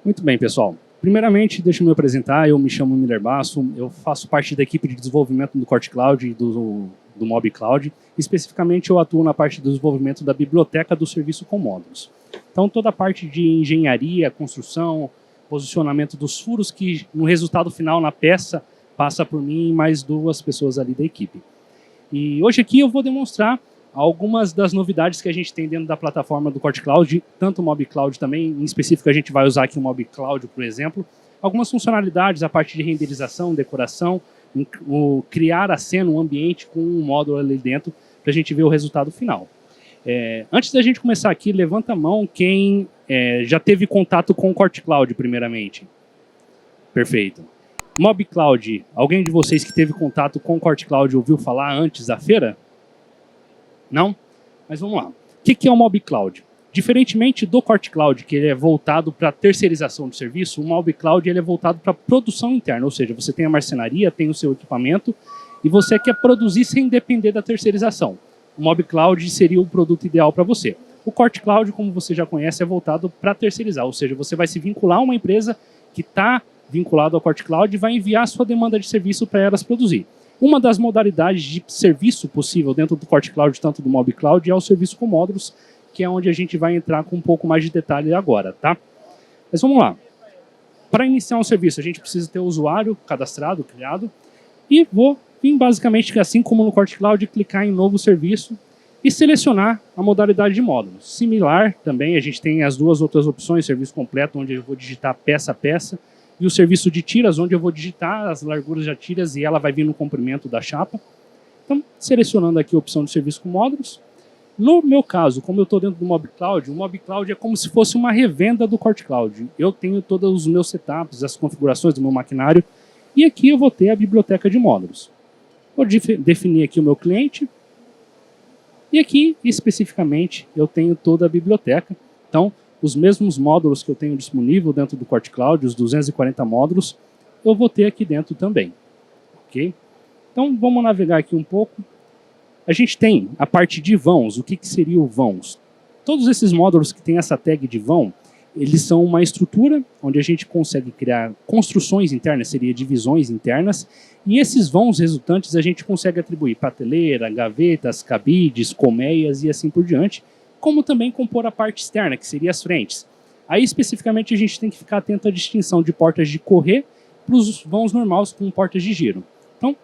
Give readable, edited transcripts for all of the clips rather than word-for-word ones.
Muito bem, pessoal. Primeiramente, deixa eu me apresentar. Eu me chamo Miller Basso. Eu faço parte da equipe de desenvolvimento do Corte Cloud e do Mob Cloud. Especificamente, eu atuo na parte do desenvolvimento da biblioteca do serviço com módulos. Então, toda a parte de engenharia, construção, posicionamento dos furos que, no resultado final, na peça, passa por mim e mais 2 pessoas ali da equipe. E hoje aqui eu vou demonstrar algumas das novidades que a gente tem dentro da plataforma do Corte Cloud, tanto o Mob Cloud também, em específico a gente vai usar aqui o Mob Cloud, por exemplo, algumas funcionalidades, a parte de renderização, decoração, criar a cena, um ambiente com um módulo ali dentro, para a gente ver o resultado final. Antes da gente começar aqui, levanta a mão quem já teve contato com o Corte Cloud, primeiramente. Perfeito. Mob Cloud, alguém de vocês que teve contato com o Corte Cloud ouviu falar antes da feira? Não? Mas vamos lá. O que é o Mob Cloud? Diferentemente do Corte Cloud, que ele é voltado para terceirização de serviço, o Mob Cloud ele é voltado para produção interna, ou seja, você tem a marcenaria, tem o seu equipamento e você quer produzir sem depender da terceirização. O Mob Cloud seria o produto ideal para você. O Corte Cloud, como você já conhece, é voltado para terceirizar, ou seja, você vai se vincular a uma empresa que está vinculada ao Corte Cloud e vai enviar a sua demanda de serviço para elas produzir. Uma das modalidades de serviço possível dentro do Corte Cloud, tanto do Mob Cloud, é o serviço com módulos, que é onde a gente vai entrar com um pouco mais de detalhe agora, tá? Mas vamos lá. Para iniciar um serviço, a gente precisa ter o usuário cadastrado, criado, e vou vir basicamente, assim como no Corte Cloud, clicar em novo serviço e selecionar a modalidade de módulos. Similar também, a gente tem as 2 outras opções, serviço completo, onde eu vou digitar peça a peça, e o serviço de tiras, onde eu vou digitar as larguras de tiras e ela vai vir no comprimento da chapa. Então, selecionando aqui a opção de serviço com módulos. No meu caso, como eu estou dentro do Mob Cloud, o Mob Cloud é como se fosse uma revenda do Corte Cloud. Eu tenho todos os meus setups, as configurações do meu maquinário, e aqui eu vou ter a biblioteca de módulos. Vou definir aqui o meu cliente, e aqui, especificamente, eu tenho toda a biblioteca. Então, os mesmos módulos que eu tenho disponível dentro do Corte Cloud, os 240 módulos, eu vou ter aqui dentro também. Ok? Então, vamos navegar aqui um pouco. A gente tem a parte de vãos. O que seria o vãos? Todos esses módulos que tem essa tag de vão, eles são uma estrutura onde a gente consegue criar construções internas, seria divisões internas, e esses vãos resultantes a gente consegue atribuir prateleira, gavetas, cabides, colmeias e assim por diante, como também compor a parte externa, que seria as frentes. Aí, especificamente, a gente tem que ficar atento à distinção de portas de correr para os vãos normais com portas de giro. Então,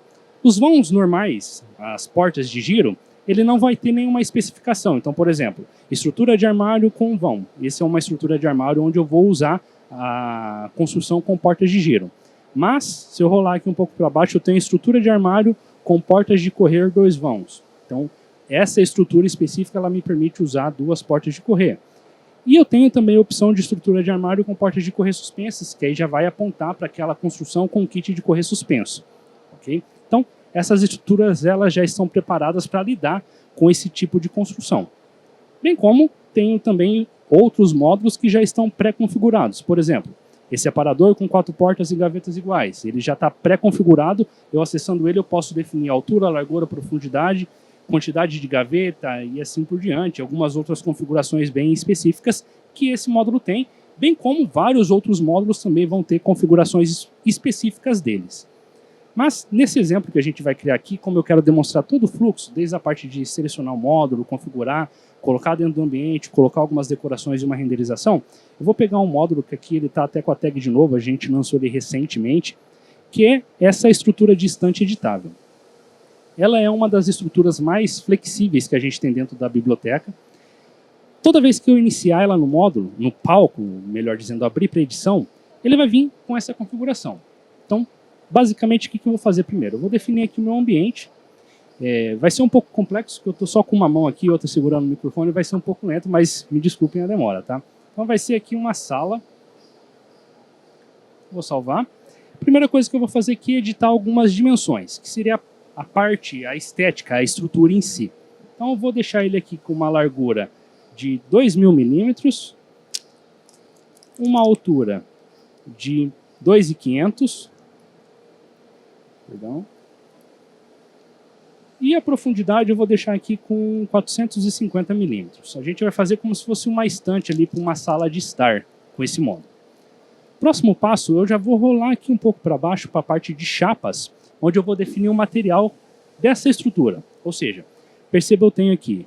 os vãos normais, as portas de giro, ele não vai ter nenhuma especificação. Então, por exemplo, estrutura de armário com vão. Essa é uma estrutura de armário onde eu vou usar a construção com portas de giro. Mas, se eu rolar aqui um pouco para baixo, eu tenho estrutura de armário com portas de correr 2 vãos. Então, essa estrutura específica ela me permite usar 2 portas de correr. E eu tenho também a opção de estrutura de armário com portas de correr suspensas, que aí já vai apontar para aquela construção com kit de correr suspenso. Okay? Então, essas estruturas elas já estão preparadas para lidar com esse tipo de construção. Bem como tenho também outros módulos que já estão pré-configurados. Por exemplo, esse aparador com 4 portas e gavetas iguais. Ele já está pré-configurado, eu acessando ele eu posso definir a altura, a largura, a profundidade, quantidade de gaveta e assim por diante, algumas outras configurações bem específicas que esse módulo tem, bem como vários outros módulos também vão ter configurações específicas deles. Mas nesse exemplo que a gente vai criar aqui, como eu quero demonstrar todo o fluxo, desde a parte de selecionar o módulo, configurar, colocar dentro do ambiente, colocar algumas decorações e uma renderização, eu vou pegar um módulo que aqui ele está até com a tag de novo, a gente lançou ele recentemente, que é essa estrutura de estante editável. Ela é uma das estruturas mais flexíveis que a gente tem dentro da biblioteca. Toda vez que eu iniciar ela no módulo, no palco, melhor dizendo, abrir para edição, ele vai vir com essa configuração. Então, basicamente, o que eu vou fazer primeiro? Eu vou definir aqui o meu ambiente. Vai ser um pouco complexo, porque eu estou só com uma mão aqui e outra segurando o microfone, vai ser um pouco lento, mas me desculpem a demora, tá? Então vai ser aqui uma sala. Vou salvar. A primeira coisa que eu vou fazer aqui é editar algumas dimensões, que seria a parte, a estética, a estrutura em si. Então eu vou deixar ele aqui com uma largura de 2.000 milímetros, uma altura de 2.500, perdão, E a profundidade eu vou deixar aqui com 450 milímetros. A gente vai fazer como se fosse uma estante ali para uma sala de estar com esse módulo. Próximo passo, eu já vou rolar aqui um pouco para baixo para a parte de chapas, onde eu vou definir o material dessa estrutura. Ou seja, perceba, eu tenho aqui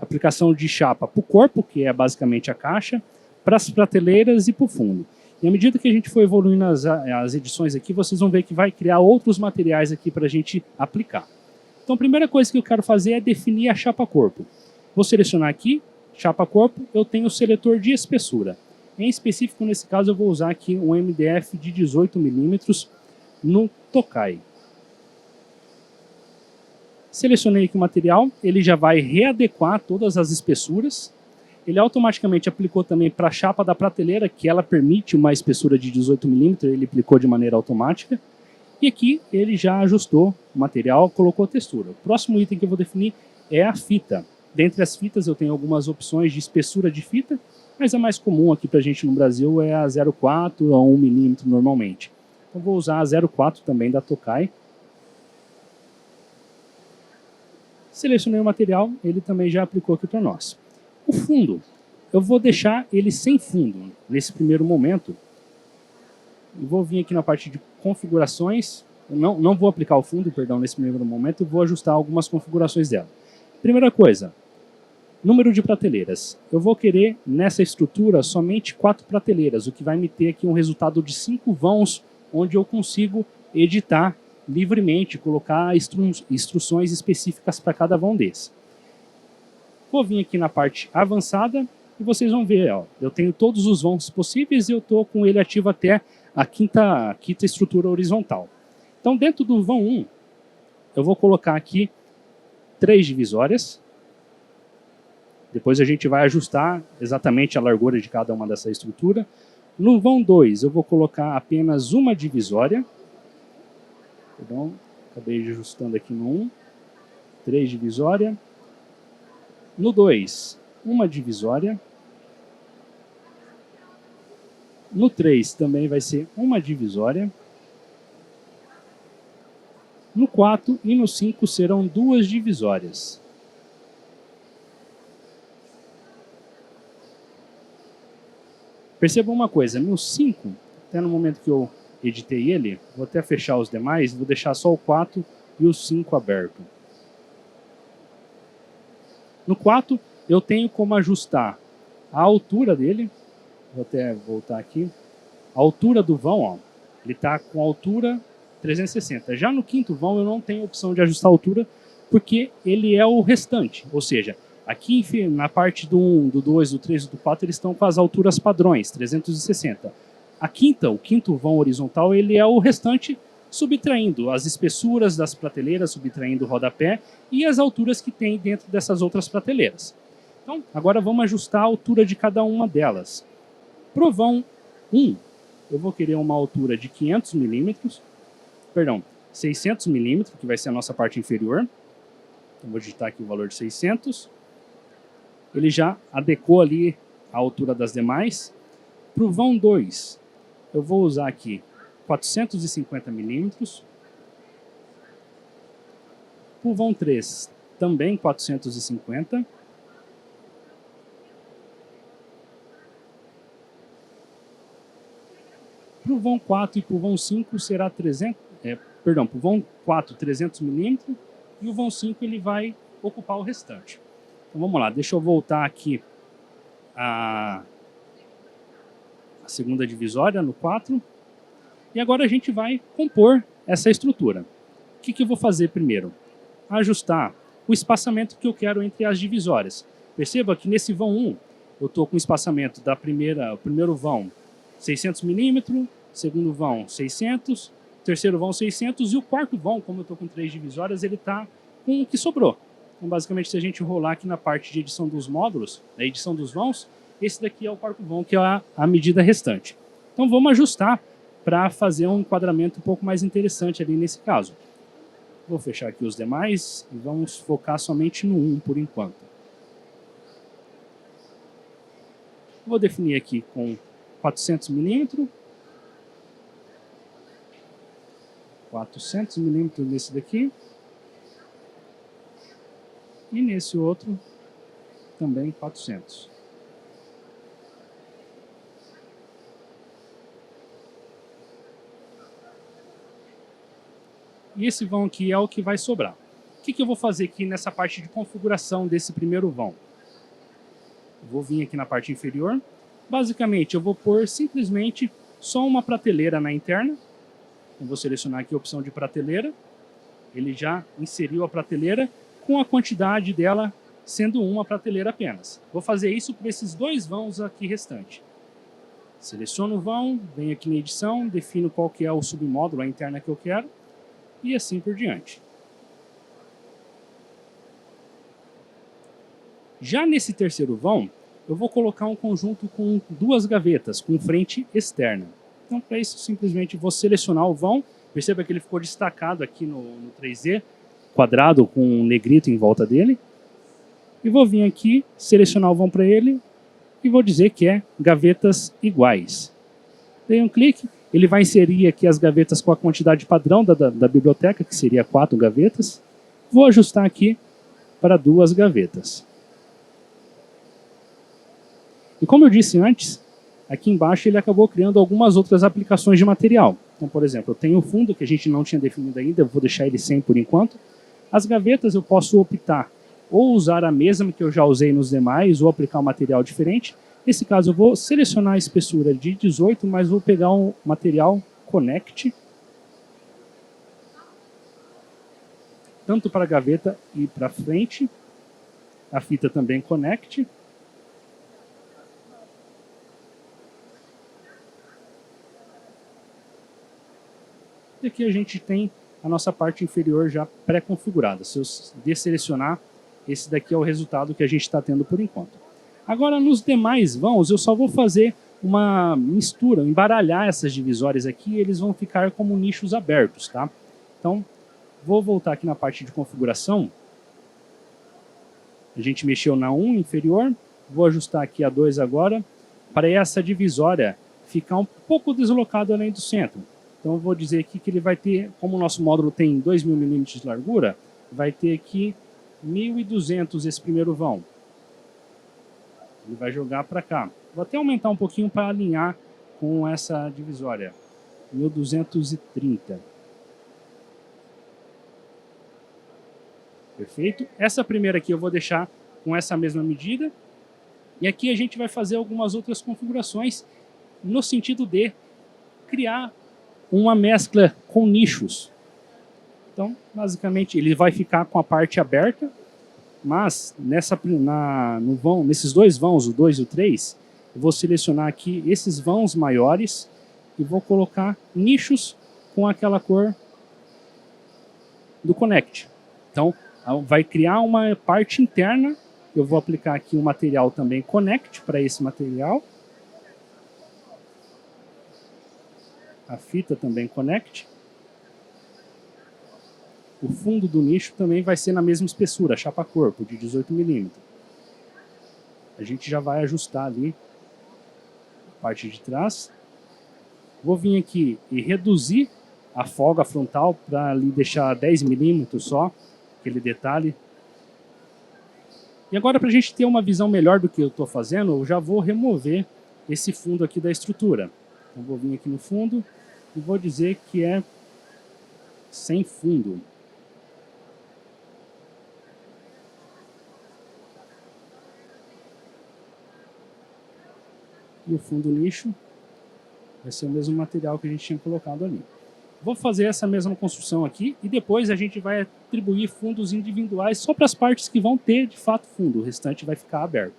aplicação de chapa para o corpo, que é basicamente a caixa, para as prateleiras e para o fundo. E à medida que a gente for evoluindo as edições aqui, vocês vão ver que vai criar outros materiais aqui para a gente aplicar. Então, a primeira coisa que eu quero fazer é definir a chapa corpo. Vou selecionar aqui, chapa corpo, eu tenho o seletor de espessura. Em específico, nesse caso, eu vou usar aqui um MDF de 18 milímetros no Tokai. Selecionei aqui o material, ele já vai readequar todas as espessuras. Ele automaticamente aplicou também para a chapa da prateleira, que ela permite uma espessura de 18 milímetros, ele aplicou de maneira automática. E aqui ele já ajustou o material, colocou a textura. O próximo item que eu vou definir é a fita. Dentre as fitas eu tenho algumas opções de espessura de fita, mas a mais comum aqui para a gente no Brasil é a 0,4 a 1 milímetro normalmente. Então vou usar a 0,4 também da Tokai. Selecionei o material, ele também já aplicou aqui para nós. O fundo, eu vou deixar ele sem fundo nesse primeiro momento. E vou vir aqui na parte de configurações. Eu não vou aplicar o fundo, perdão, nesse primeiro momento. Eu vou ajustar algumas configurações dela. Primeira coisa, número de prateleiras. Eu vou querer, nessa estrutura, somente 4 prateleiras, o que vai me ter aqui um resultado de 5 vãos, onde eu consigo editar livremente, colocar instruções específicas para cada vão desse. Vou vir aqui na parte avançada e vocês vão ver, ó, eu tenho todos os vãos possíveis e eu estou com ele ativo até a quinta estrutura horizontal. Então, dentro do vão 1, eu vou colocar aqui 3 divisórias. Depois a gente vai ajustar exatamente a largura de cada uma dessa estrutura. No vão 2, eu vou colocar apenas uma divisória. Perdão, acabei ajustando aqui no 1. 3 divisórias. No 2, uma divisória. No 3 também vai ser uma divisória. No 4 e no 5 serão 2 divisórias. Percebam uma coisa, no 5, até no momento que eu editei ele, vou até fechar os demais, vou deixar só o 4 e o 5 aberto. No 4, eu tenho como ajustar a altura dele. Vou até voltar aqui. A altura do vão, ó, ele está com altura 360. Já no 5º vão eu não tenho opção de ajustar a altura, porque ele é o restante. Ou seja, aqui na parte do 1, do 2, do 3 e do 4, eles estão com as alturas padrões, 360. O 5º vão horizontal, ele é o restante, subtraindo as espessuras das prateleiras, subtraindo o rodapé e as alturas que tem dentro dessas outras prateleiras. Então, agora vamos ajustar a altura de cada uma delas. Para o vão 1, eu vou querer uma altura de 500 milímetros, perdão, 600 milímetros, que vai ser a nossa parte inferior. Então, vou digitar aqui o valor de 600. Ele já adequou ali a altura das demais. Para o vão 2, eu vou usar aqui 450 milímetros. Para o vão 3, também 450. Para o vão 4 e para o vão 5 será 300, para o vão 4, 300 milímetros, e o vão 5 ele vai ocupar o restante. Então vamos lá, deixa eu voltar aqui a segunda divisória no 4. E agora a gente vai compor essa estrutura. O que eu vou fazer primeiro? Ajustar o espaçamento que eu quero entre as divisórias. Perceba que nesse vão 1, eu estou com o espaçamento da primeiro vão 600 milímetros, segundo vão 600, terceiro vão 600 e o quarto vão, como eu estou com 3 divisórias, ele está com o que sobrou. Então, basicamente, se a gente rolar aqui na parte de edição dos módulos, na edição dos vãos, esse daqui é o quarto vão, que é a medida restante. Então, vamos ajustar para fazer um enquadramento um pouco mais interessante ali nesse caso. Vou fechar aqui os demais e vamos focar somente no 1 por enquanto. Vou definir aqui com 400 milímetros. 400 milímetros nesse daqui. E nesse outro, também 400. E esse vão aqui é o que vai sobrar. O que eu vou fazer aqui nessa parte de configuração desse primeiro vão? Vou vir aqui na parte inferior. Basicamente, eu vou pôr simplesmente só uma prateleira na interna. Eu vou selecionar aqui a opção de prateleira. Ele já inseriu a prateleira com a quantidade dela sendo uma prateleira apenas. Vou fazer isso para esses dois vãos aqui restantes. Seleciono o vão, venho aqui na edição, defino qual que é o submódulo, a interna que eu quero, e assim por diante. Já nesse terceiro vão, eu vou colocar um conjunto com duas gavetas, com frente externa. Então, para isso, simplesmente vou selecionar o vão. Perceba que ele ficou destacado aqui no 3D, quadrado com um negrito em volta dele. E vou vir aqui, selecionar o vão para ele e vou dizer que é gavetas iguais. Dei um clique, ele vai inserir aqui as gavetas com a quantidade padrão da biblioteca, que seria 4 gavetas. Vou ajustar aqui para 2 gavetas. E como eu disse antes, aqui embaixo ele acabou criando algumas outras aplicações de material. Então, por exemplo, eu tenho o fundo, que a gente não tinha definido ainda, eu vou deixar ele sem por enquanto. As gavetas eu posso optar ou usar a mesma que eu já usei nos demais, ou aplicar um material diferente. Nesse caso, eu vou selecionar a espessura de 18, mas vou pegar um material Connect, tanto para a gaveta e para frente. A fita também Connect. E aqui a gente tem a nossa parte inferior já pré-configurada. Se eu desselecionar, esse daqui é o resultado que a gente está tendo por enquanto. Agora, nos demais vãos, eu só vou fazer uma mistura, embaralhar essas divisórias aqui, e eles vão ficar como nichos abertos, tá? Então, vou voltar aqui na parte de configuração. A gente mexeu na 1 inferior, vou ajustar aqui a 2 agora, para essa divisória ficar um pouco deslocada além do centro. Então, eu vou dizer aqui que ele vai ter, como o nosso módulo tem 2.000 milímetros de largura, vai ter aqui 1.200 esse primeiro vão. Ele vai jogar para cá. Vou até aumentar um pouquinho para alinhar com essa divisória. 1.230. Perfeito? Essa primeira aqui eu vou deixar com essa mesma medida. E aqui a gente vai fazer algumas outras configurações no sentido de criar uma mescla com nichos. Então, basicamente, ele vai ficar com a parte aberta, mas nesses dois vãos, o 2 e o 3, eu vou selecionar aqui esses vãos maiores e vou colocar nichos com aquela cor do Connect. Então, vai criar uma parte interna. Eu vou aplicar aqui um material também Connect para esse material. A fita também Connect. O fundo do nicho também vai ser na mesma espessura, chapa corpo, de 18 milímetros. A gente já vai ajustar ali a parte de trás. Vou vir aqui e reduzir a folga frontal para ali deixar 10 milímetros só, aquele detalhe. E agora, para a gente ter uma visão melhor do que eu estou fazendo, eu já vou remover esse fundo aqui da estrutura. Então, vou vir aqui no fundo e vou dizer que é sem fundo. E o fundo nicho vai ser o mesmo material que a gente tinha colocado ali. Vou fazer essa mesma construção aqui e depois a gente vai atribuir fundos individuais só para as partes que vão ter de fato fundo. O restante vai ficar aberto.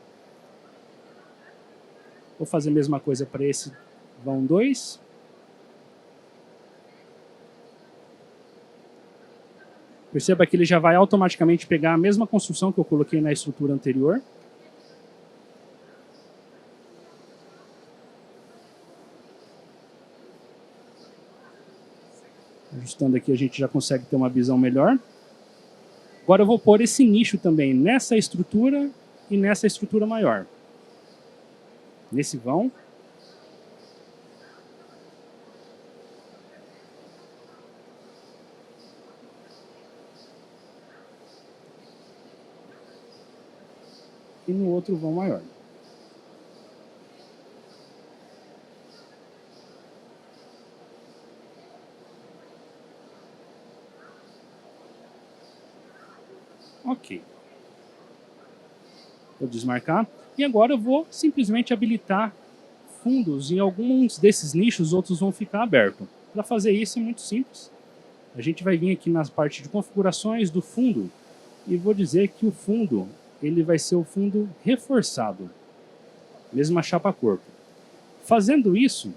Vou fazer a mesma coisa para esse vão 2. Perceba que ele já vai automaticamente pegar a mesma construção que eu coloquei na estrutura anterior. Ajustando aqui a gente já consegue ter uma visão melhor. Agora eu vou pôr esse nicho também nessa estrutura e nessa estrutura maior. Nesse vão. e no outro vão maior. Ok. Vou desmarcar. E agora eu vou simplesmente habilitar fundos. Em alguns desses nichos, outros vão ficar abertos. Para fazer isso é muito simples. A gente vai vir aqui na parte de configurações do fundo e vou dizer que o fundo ele vai ser o fundo reforçado. Mesma chapa corpo. Fazendo isso,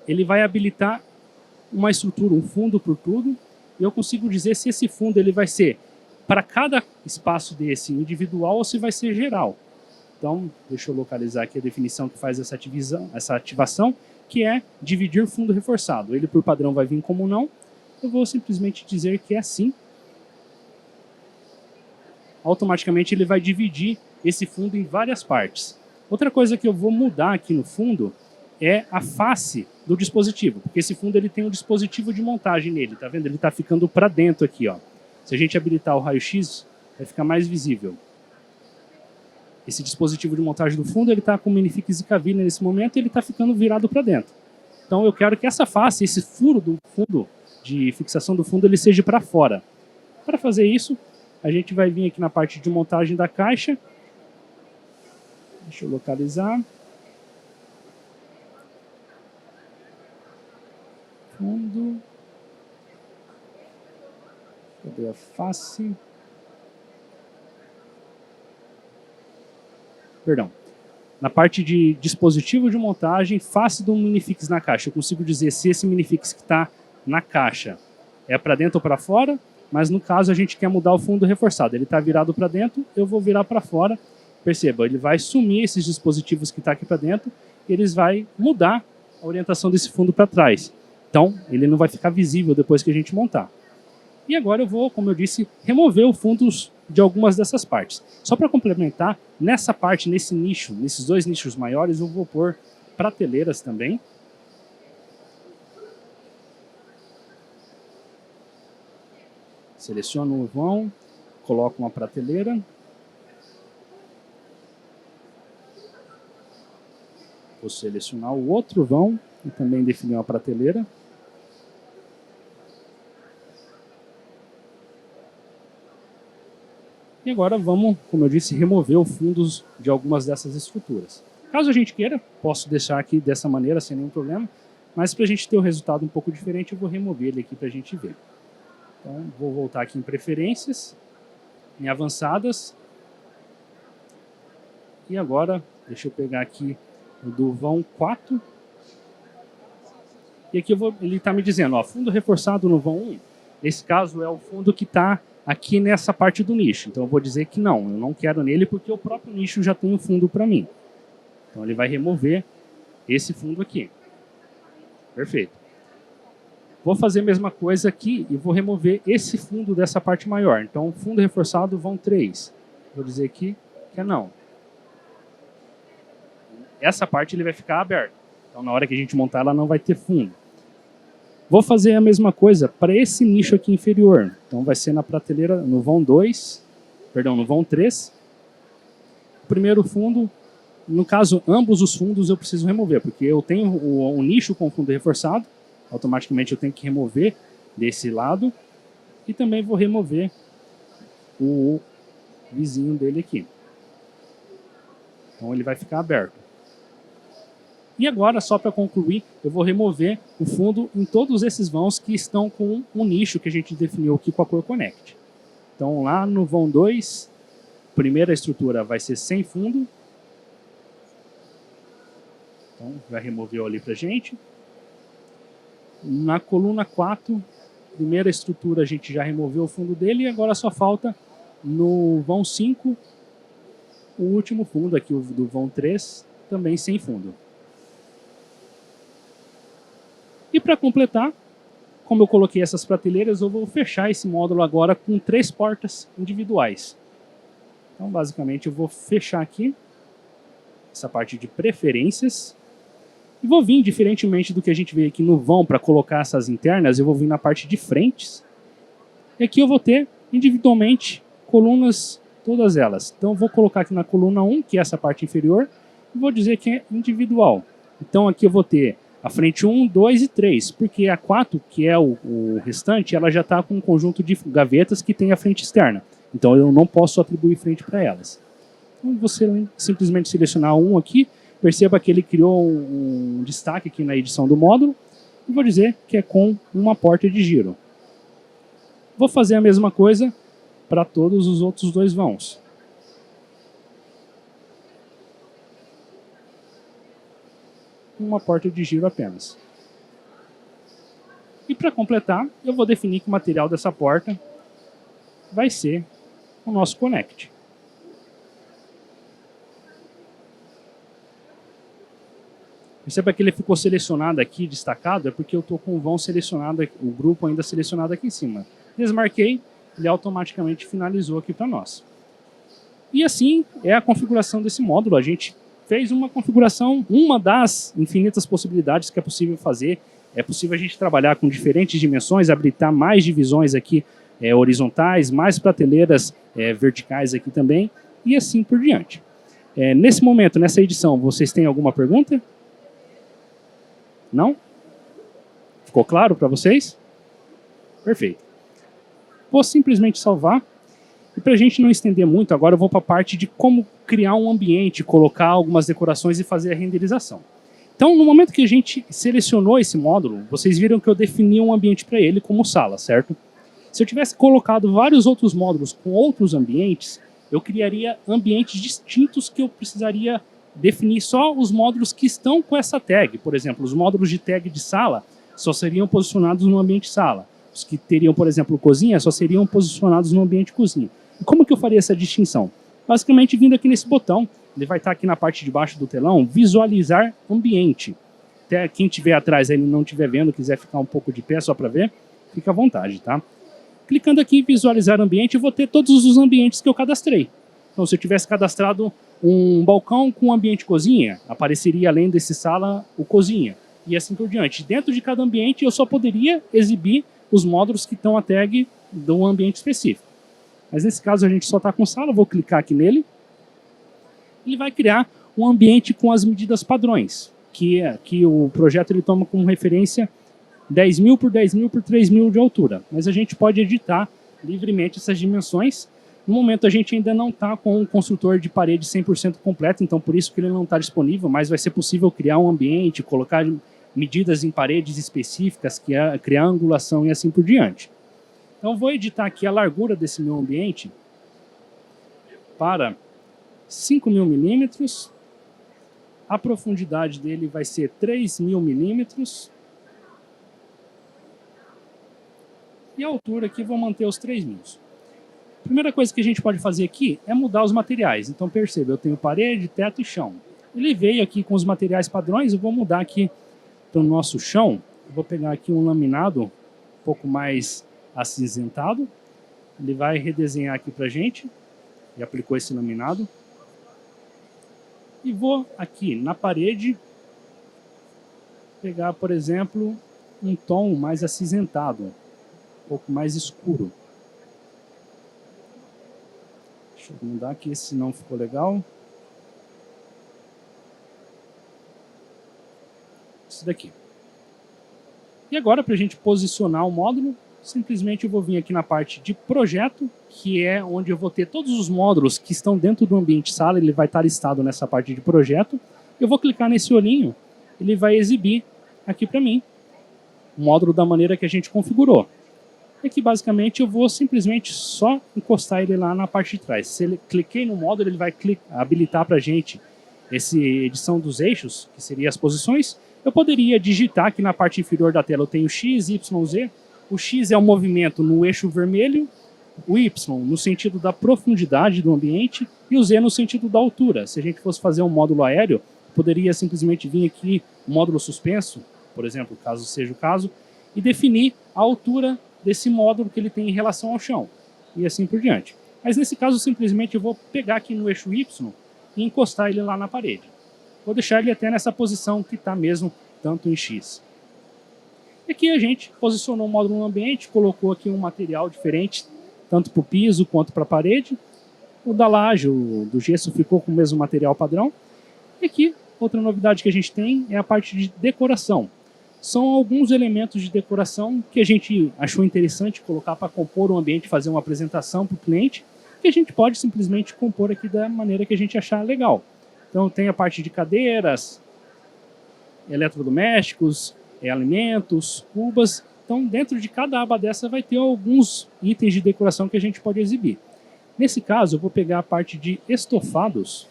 ele vai habilitar uma estrutura, um fundo por tudo. E eu consigo dizer se esse fundo ele vai ser para cada espaço desse individual ou se vai ser geral. Então, deixa eu localizar aqui a definição que faz essa ativação, que é dividir fundo reforçado. Ele, por padrão, vai vir como não. Eu vou simplesmente dizer que é assim. Automaticamente, ele vai dividir esse fundo em várias partes. Outra coisa que eu vou mudar aqui no fundo é a face do dispositivo, porque esse fundo ele tem um dispositivo de montagem nele, tá vendo? Ele está ficando para dentro aqui, ó. Se a gente habilitar o raio-x, vai ficar mais visível. Esse dispositivo de montagem do fundo, ele está com minifix e cavilha nesse momento e ele está ficando virado para dentro. Então eu quero que essa face, esse furo do fundo, de fixação do fundo, ele seja para fora. Para fazer isso, a gente vai vir aqui na parte de montagem da caixa. Deixa eu localizar. Fundo. Cadê a face? Perdão. Na parte de dispositivo de montagem, face do minifix na caixa. Eu consigo dizer se esse minifix que está na caixa é para dentro ou para fora, mas no caso a gente quer mudar o fundo reforçado. Ele está virado para dentro, eu vou virar para fora. Perceba, ele vai sumir esses dispositivos que estão aqui para dentro e eles vão mudar a orientação desse fundo para trás. Então, ele não vai ficar visível depois que a gente montar. E agora eu vou, como eu disse, remover os fundos de algumas dessas partes. Só para complementar, nessa parte, nesse nicho, nesses dois nichos maiores, eu vou pôr prateleiras também. Seleciono o vão, coloco uma prateleira. Vou selecionar o outro vão e também definir uma prateleira. E agora vamos, como eu disse, remover os fundos de algumas dessas estruturas. Caso a gente queira, posso deixar aqui dessa maneira sem nenhum problema, mas para a gente ter um resultado um pouco diferente, eu vou remover ele aqui para a gente ver. Então, vou voltar aqui em preferências, em avançadas. E agora, deixa eu pegar aqui o do vão 4. E aqui ele está me dizendo, ó, fundo reforçado no vão 1. Nesse caso é o fundo que está aqui nessa parte do nicho. Então eu vou dizer que não, eu não quero nele porque o próprio nicho já tem um fundo para mim. Então ele vai remover esse fundo aqui. Perfeito. Vou fazer a mesma coisa aqui e vou remover esse fundo dessa parte maior. Então fundo reforçado vão 3. Vou dizer aqui que é não. Essa parte ele vai ficar aberto. Então na hora que a gente montar ela não vai ter fundo. Vou fazer a mesma coisa para esse nicho aqui inferior. Então vai ser na prateleira, no vão 2, perdão, no vão 3. O primeiro fundo, no caso, ambos os fundos eu preciso remover, porque eu tenho o nicho com fundo reforçado, automaticamente eu tenho que remover desse lado, e também vou remover o vizinho dele aqui. Então ele vai ficar aberto. E agora, só para concluir, eu vou remover o fundo em todos esses vãos que estão com um nicho que a gente definiu aqui com a cor Connect. Então, lá no vão 2, a primeira estrutura vai ser sem fundo. Então, já removeu ali para a gente. Na coluna 4, primeira estrutura a gente já removeu o fundo dele e agora só falta no vão 5, o último fundo aqui, o do vão 3, também sem fundo. E para completar, como eu coloquei essas prateleiras, eu vou fechar esse módulo agora com 3 portas individuais. Então, basicamente, eu vou fechar aqui essa parte de preferências. E vou vir, diferentemente do que a gente vê aqui no vão para colocar essas internas, eu vou vir na parte de frentes. E aqui eu vou ter, individualmente, colunas todas elas. Então eu vou colocar aqui na coluna 1, que é essa parte inferior, e vou dizer que é individual. Então aqui eu vou ter a frente 1, 2 e 3, porque a 4, que é o restante, ela já está com um conjunto de gavetas que tem a frente externa. Então eu não posso atribuir frente para elas. Então você simplesmente selecionar um aqui, perceba que ele criou um destaque aqui na edição do módulo, e vou dizer que é com uma porta de giro. Vou fazer a mesma coisa para todos os outros dois vãos. Uma porta de giro apenas. E para completar, eu vou definir que o material dessa porta vai ser o nosso Connect. Perceba que ele ficou selecionado aqui, destacado, é porque eu estou com o vão selecionado, o grupo ainda selecionado aqui em cima. Desmarquei, ele automaticamente finalizou aqui para nós. E assim é a configuração desse módulo. A gente fez uma configuração, uma das infinitas possibilidades que é possível fazer. É possível a gente trabalhar com diferentes dimensões, habilitar mais divisões aqui horizontais, mais prateleiras verticais aqui também, e assim por diante. Nesse momento, nessa edição, vocês têm alguma pergunta? Não? Ficou claro para vocês? Perfeito. Vou simplesmente salvar. E para a gente não estender muito, agora eu vou para a parte de como criar um ambiente, colocar algumas decorações e fazer a renderização. Então, no momento que a gente selecionou esse módulo, vocês viram que eu defini um ambiente para ele como sala, certo? Se eu tivesse colocado vários outros módulos com outros ambientes, eu criaria ambientes distintos que eu precisaria definir só os módulos que estão com essa tag. Por exemplo, os módulos de tag de sala só seriam posicionados no ambiente sala. Os que teriam, por exemplo, cozinha, só seriam posicionados no ambiente cozinha. E como que eu faria essa distinção? Basicamente, vindo aqui nesse botão, ele vai estar aqui na parte de baixo do telão, visualizar ambiente. Até quem estiver atrás aí não estiver vendo, quiser ficar um pouco de pé só para ver, fica à vontade, tá? Clicando aqui em visualizar ambiente, eu vou ter todos os ambientes que eu cadastrei. Então, se eu tivesse cadastrado um balcão com ambiente cozinha, apareceria além desse sala o cozinha. E assim por diante. Dentro de cada ambiente, eu só poderia exibir os módulos que estão a tag do ambiente específico. Mas nesse caso, a gente só está com sala, eu vou clicar aqui nele. Ele vai criar um ambiente com as medidas padrões, que o projeto ele toma como referência 10.000 por 10.000 por 3.000 de altura. Mas a gente pode editar livremente essas dimensões. No momento, a gente ainda não está com um construtor de parede 100% completo, então por isso que ele não está disponível, mas vai ser possível criar um ambiente, colocar medidas em paredes específicas, criar angulação e assim por diante. Então, vou editar aqui a largura desse meu ambiente para 5.000 milímetros. A profundidade dele vai ser 3.000 milímetros. E a altura aqui vou manter os 3.000. A primeira coisa que a gente pode fazer aqui é mudar os materiais. Então perceba, eu tenho parede, teto e chão. Ele veio aqui com os materiais padrões, eu vou mudar aqui para o nosso chão. Eu vou pegar aqui um laminado um pouco mais acinzentado. Ele vai redesenhar aqui para a gente. E aplicou esse laminado. E vou aqui na parede pegar, por exemplo, um tom mais acinzentado, um pouco mais escuro. Deixa eu mudar aqui, esse não ficou legal. Isso daqui. E agora, para a gente posicionar o módulo, simplesmente eu vou vir aqui na parte de projeto, que é onde eu vou ter todos os módulos que estão dentro do ambiente sala, ele vai estar listado nessa parte de projeto. Eu vou clicar nesse olhinho, ele vai exibir aqui para mim o módulo da maneira que a gente configurou. E aqui, basicamente, eu vou simplesmente só encostar ele lá na parte de trás. Se ele cliquei no módulo, ele vai habilitar para a gente essa edição dos eixos, que seria as posições. Eu poderia digitar aqui na parte inferior da tela, eu tenho X, Y, Z. O X é o movimento no eixo vermelho, o Y no sentido da profundidade do ambiente e o Z no sentido da altura. Se a gente fosse fazer um módulo aéreo, poderia simplesmente vir aqui, um módulo suspenso, por exemplo, caso seja o caso, e definir a altura desse módulo que ele tem em relação ao chão, e assim por diante. Mas nesse caso, simplesmente eu vou pegar aqui no eixo Y e encostar ele lá na parede. Vou deixar ele até nessa posição que está mesmo tanto em X. E aqui a gente posicionou o módulo no ambiente, colocou aqui um material diferente, tanto para o piso quanto para a parede. O da laje, o do gesso ficou com o mesmo material padrão. E aqui, outra novidade que a gente tem é a parte de decoração. São alguns elementos de decoração que a gente achou interessante colocar para compor o ambiente, fazer uma apresentação para o cliente, que a gente pode simplesmente compor aqui da maneira que a gente achar legal. Então tem a parte de cadeiras, eletrodomésticos, alimentos, cubas. Então dentro de cada aba dessa vai ter alguns itens de decoração que a gente pode exibir. Nesse caso eu vou pegar a parte de estofados.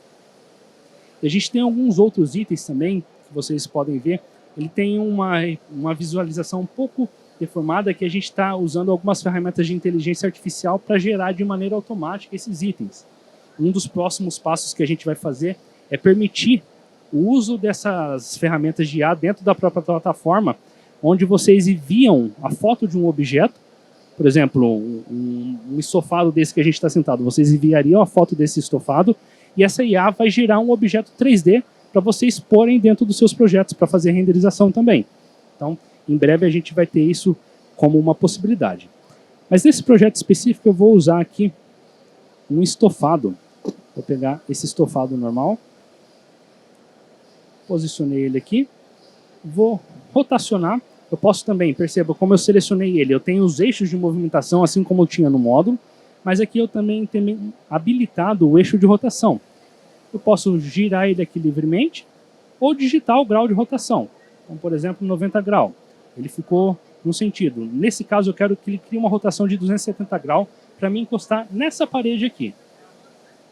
A gente tem alguns outros itens também, que vocês podem ver. Ele tem uma visualização um pouco deformada, que a gente está usando algumas ferramentas de inteligência artificial para gerar de maneira automática esses itens. Um dos próximos passos que a gente vai fazer é permitir o uso dessas ferramentas de IA dentro da própria plataforma, onde vocês enviam a foto de um objeto, por exemplo, um estofado desse que a gente está sentado, vocês enviariam a foto desse estofado e essa IA vai gerar um objeto 3D para vocês exporem dentro dos seus projetos, para fazer renderização também. Então, em breve a gente vai ter isso como uma possibilidade. Mas nesse projeto específico eu vou usar aqui um estofado. Vou pegar esse estofado normal, posicionei ele aqui, vou rotacionar. Eu posso também, perceba como eu selecionei ele, eu tenho os eixos de movimentação, assim como eu tinha no módulo, mas aqui eu também tenho habilitado o eixo de rotação. Eu posso girar ele aqui livremente ou digitar o grau de rotação. Então, por exemplo, 90 graus. Ele ficou no sentido. Nesse caso, eu quero que ele crie uma rotação de 270 graus para me encostar nessa parede aqui.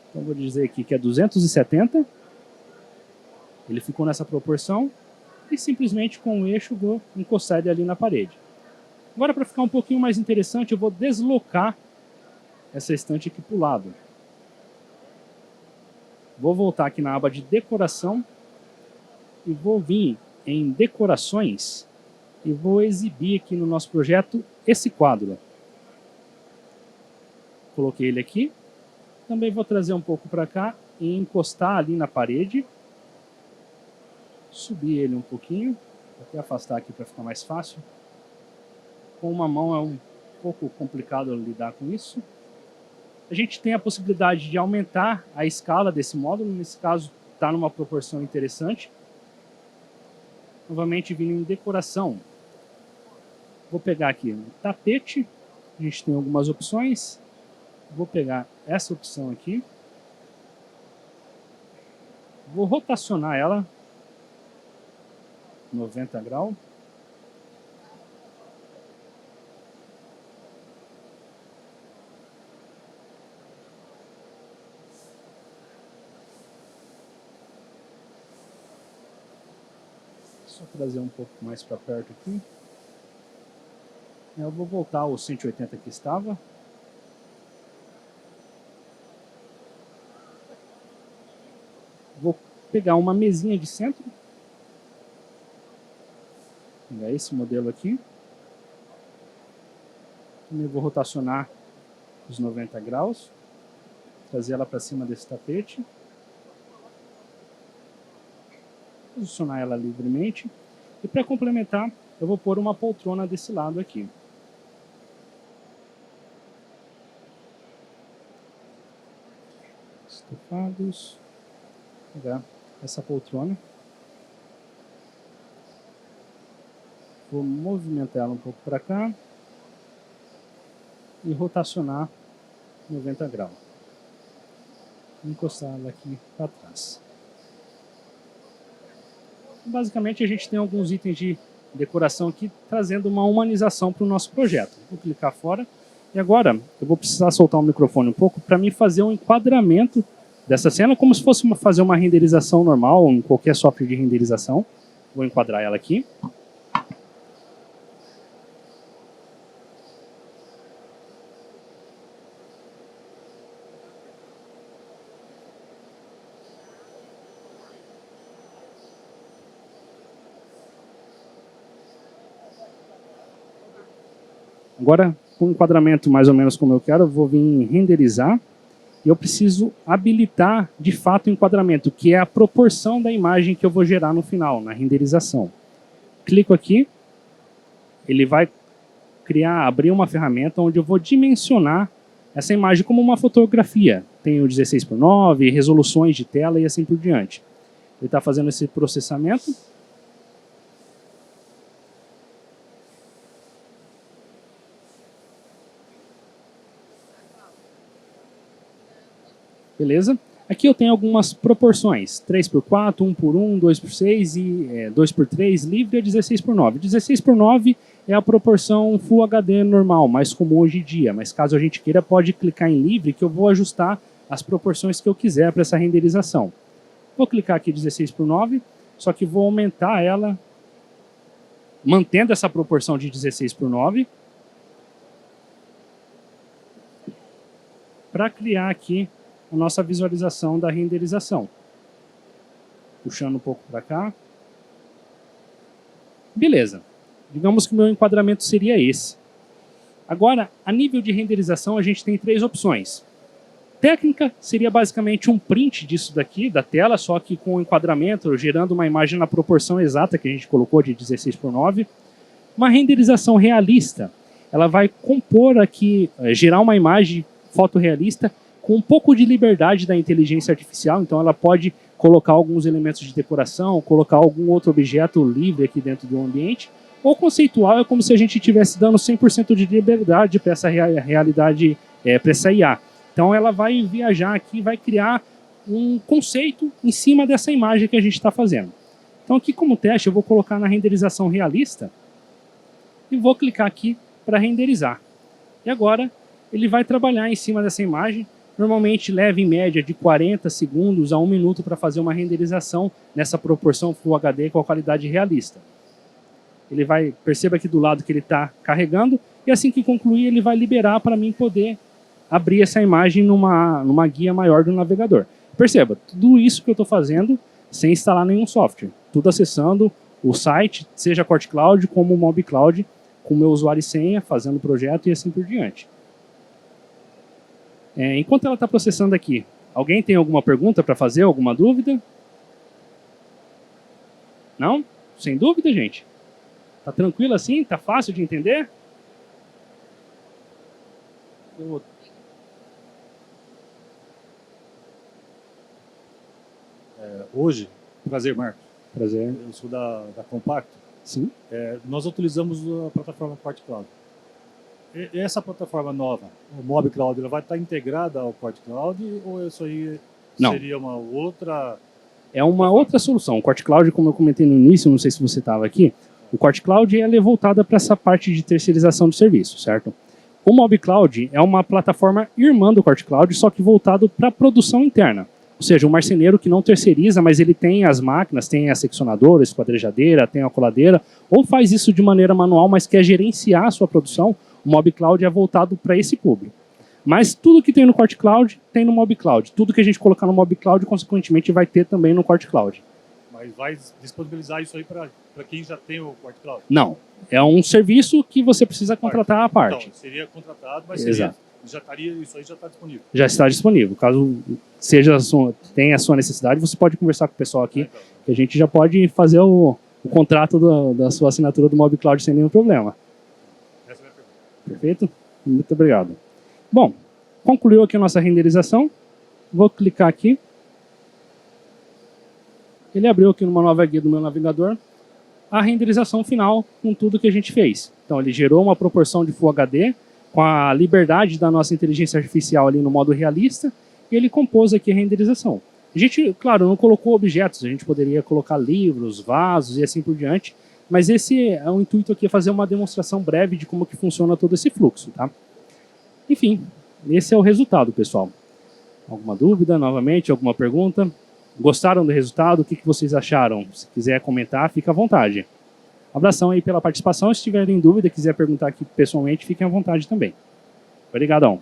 Então, vou dizer aqui que é 270. Ele ficou nessa proporção. E simplesmente com o eixo vou encostar ele ali na parede. Agora, para ficar um pouquinho mais interessante, eu vou deslocar essa estante aqui para o lado. Vou voltar aqui na aba de decoração e vou vir em decorações e vou exibir aqui no nosso projeto esse quadro. Coloquei ele aqui. Também vou trazer um pouco para cá e encostar ali na parede. Subir ele um pouquinho. Vou até afastar aqui para ficar mais fácil. Com uma mão é um pouco complicado lidar com isso. A gente tem a possibilidade de aumentar a escala desse módulo. Nesse caso, está numa proporção interessante. Novamente, vindo em decoração. Vou pegar aqui um tapete. A gente tem algumas opções. Vou pegar essa opção aqui. Vou rotacionar ela 90 graus. Só trazer um pouco mais para perto aqui. Eu vou voltar ao 180 que estava. Vou pegar uma mesinha de centro. Vou pegar esse modelo aqui. Também vou rotacionar os 90 graus. Trazer ela para cima desse tapete. Posicionar ela livremente. E para complementar, eu vou pôr uma poltrona desse lado aqui. Estofados. Vou pegar essa poltrona. Vou movimentar ela um pouco para cá. E rotacionar 90 graus. Vou encostar ela aqui para trás. Basicamente a gente tem alguns itens de decoração aqui trazendo uma humanização para o nosso projeto. Vou clicar fora e agora eu vou precisar soltar o microfone um pouco para me fazer um enquadramento dessa cena como se fosse fazer uma renderização normal em qualquer software de renderização. Vou enquadrar ela aqui. Agora, com o enquadramento mais ou menos como eu quero, eu vou vir em renderizar e eu preciso habilitar de fato o enquadramento, que é a proporção da imagem que eu vou gerar no final, na renderização. Clico aqui, ele vai abrir uma ferramenta onde eu vou dimensionar essa imagem como uma fotografia. Tem o 16:9, resoluções de tela e assim por diante. Ele está fazendo esse processamento. Beleza? Aqui eu tenho algumas proporções, 3:4, 1:1, 2:6 e 2:3, livre é 16:9. 16:9 é a proporção Full HD normal, mais comum hoje em dia, mas caso a gente queira, pode clicar em livre que eu vou ajustar as proporções que eu quiser para essa renderização. Vou clicar aqui 16:9, só que vou aumentar ela, mantendo essa proporção de 16:9, para criar aqui a nossa visualização da renderização. Puxando um pouco para cá. Beleza. Digamos que o meu enquadramento seria esse. Agora, a nível de renderização, a gente tem 3 opções. Técnica seria basicamente um print disso daqui, da tela, só que com o enquadramento, gerando uma imagem na proporção exata que a gente colocou de 16:9. Uma renderização realista, ela vai compor aqui, gerar uma imagem fotorrealista com um pouco de liberdade da inteligência artificial, então ela pode colocar alguns elementos de decoração, colocar algum outro objeto livre aqui dentro do ambiente, ou conceitual é como se a gente estivesse dando 100% de liberdade para essa realidade, para essa IA. Então ela vai viajar aqui, vai criar um conceito em cima dessa imagem que a gente está fazendo. Então aqui como teste eu vou colocar na renderização realista e vou clicar aqui para renderizar. E agora ele vai trabalhar em cima dessa imagem. Normalmente leva em média de 40 segundos a 1 minuto para fazer uma renderização nessa proporção Full HD com a qualidade realista. Ele vai, perceba aqui do lado que ele está carregando, e assim que concluir ele vai liberar para mim poder abrir essa imagem numa guia maior do navegador. Perceba, tudo isso que eu estou fazendo sem instalar nenhum software. Tudo acessando o site, seja QuartCloud como o MobCloud, com o meu usuário e senha, fazendo o projeto e assim por diante. Enquanto ela está processando aqui, alguém tem alguma pergunta para fazer, alguma dúvida? Não? Sem dúvida, gente? Tá tranquilo assim? Tá fácil de entender? Hoje, prazer, Marco. Prazer. Eu sou da Compacto. Sim. Nós utilizamos a plataforma QuartCloud. E essa plataforma nova, o MobCloud, ela vai estar integrada ao QuartCloud ou isso aí seria uma outra... É uma outra solução. O QuartCloud, como eu comentei no início, não sei se você estava aqui, o QuartCloud ela é voltada para essa parte de terceirização de serviço, certo? O MobCloud é uma plataforma irmã do QuartCloud, só que voltado para a produção interna. Ou seja, um marceneiro que não terceiriza, mas ele tem as máquinas, tem a seccionadora, a esquadrejadeira, tem a coladeira, ou faz isso de maneira manual, mas quer gerenciar a sua produção. O MobCloud é voltado para esse público. Mas tudo que tem no QuartCloud, tem no MobCloud. Tudo que a gente colocar no MobCloud, consequentemente, vai ter também no QuartCloud. Mas vai disponibilizar isso aí para quem já tem o QuartCloud? Não. É um serviço que você precisa contratar à parte. Então, seria contratado, mas isso aí já está disponível. Já está disponível. Caso tenha a sua necessidade, você pode conversar com o pessoal aqui, que a gente já pode fazer o contrato da sua assinatura do MobCloud sem nenhum problema. Essa é a minha pergunta. Perfeito? Muito obrigado. Bom, concluiu aqui a nossa renderização. Vou clicar aqui. Ele abriu aqui numa nova guia do meu navegador a renderização final com tudo que a gente fez. Então ele gerou uma proporção de Full HD com a liberdade da nossa inteligência artificial ali no modo realista e ele compôs aqui a renderização. A gente, claro, não colocou objetos, a gente poderia colocar livros, vasos e assim por diante, mas esse é o intuito aqui, é fazer uma demonstração breve de como que funciona todo esse fluxo, tá? Enfim, esse é o resultado, pessoal. Alguma dúvida, novamente, alguma pergunta? Gostaram do resultado? O que vocês acharam? Se quiser comentar, fica à vontade. Abração aí pela participação. Se tiverem dúvida, quiser perguntar aqui pessoalmente, fiquem à vontade também. Obrigadão.